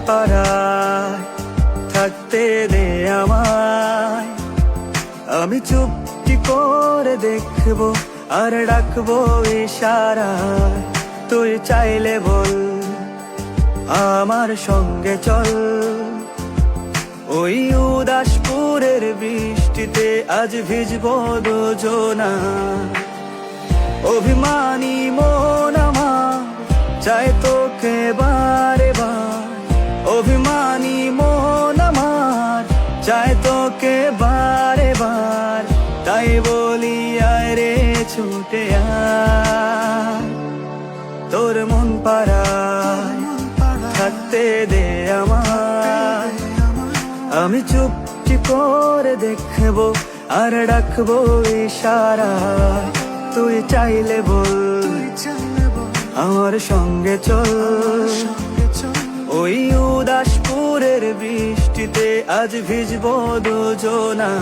পাড়ায় থাকতে দে আমায়, আমি চুপটি করে দেখবো আর ডাকবো ইশারায়। তুই চাইলে বল আমার সঙ্গে চল, ওই উদাসপুরের বৃষ্টিতে আজ ভিজবো দুজনা। অভিমানী মন আমার চাই তোকে বারে বার, অভিমানী মন আমার চাই তোকে বারে বার। তাই বলি আয় রে ছুটে আয়, তোর মন পাড়ায় থাকতে দে আমায়, আমি চুপটি করে দেখবো আর ডাকবো ইশারায়। তুই চাইলে বল আমার সঙ্গে চল, ওই উদাসপুরের বৃষ্টিতে আজ ভিজবো দুজনা।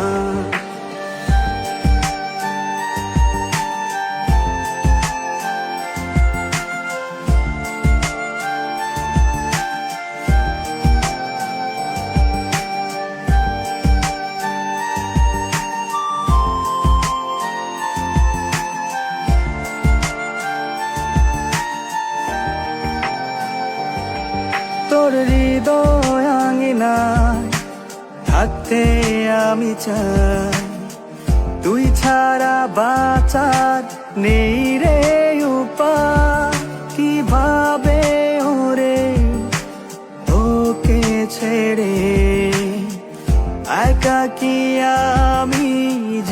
তোর হৃদয় আঙিনায় থাকতে আমি চাই, তুই ছাড়া বাঁচার নেই রে উপায়। কিভাবে ওরে তোকে ছেড়ে একাকী আমি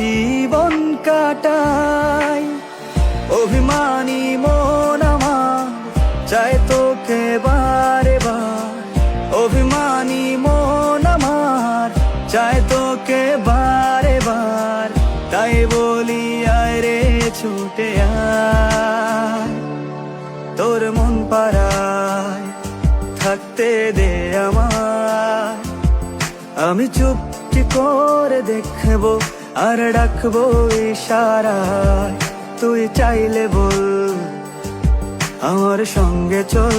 জীবন কাটাই। অভিমানী মন আমার চাই তোকে বারে বার, অভিমানী মন আমার চাই তোকে বারে বার। তাই বলি আয় রে ছুটে আয়, তোর মন পাড়ায় থাকতে দে আমায়, আমি চুপটি করে দেখবো আর ডাকবো ইশারায়। তুই চাইলে বল আমার সঙ্গে চল,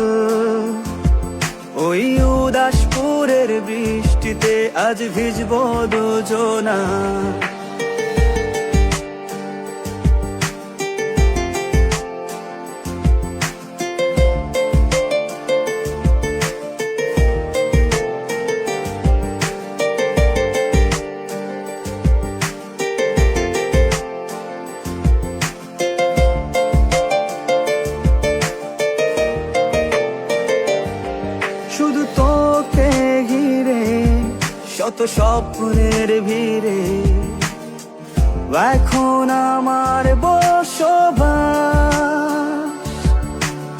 ওই উদাসপুরের বৃষ্টিতে আজ ভিজবো দুজনা। শুধু তোকে ঘিরে শত স্বপ্নের ভিড়ে, এখন আমার বসবাস।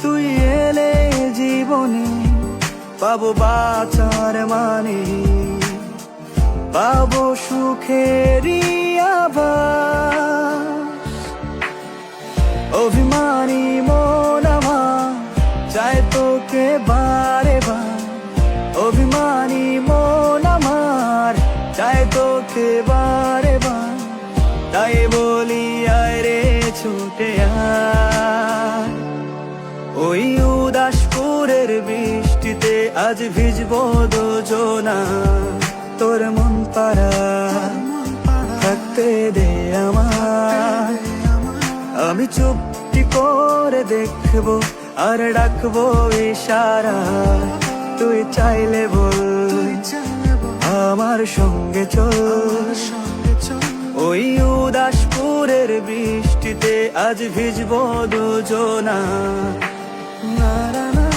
তুই এলে জীবনে পাবো বাঁচার মানে, পাবো সুখেরই আভাস। অভিমানী মন আমার চাই তোকে বারে বার, অভিমানী মন আমার চাই তোকে বারে বার। তাই বলি আয় রে ছুটে আয়, ওই উদাসপুরের বৃষ্টিতে আজ ভিজবো দুজনা। তোর মন পাড়ায় থাকতে দে আমায়, আমি চুপটি করে দেখবো আর ডাকবো ইশারায়। তুই চাইলে বল আমার সঙ্গে চল, ওই উদাসপুরের বৃষ্টিতে আজ ভিজবো দুজনা। না না না।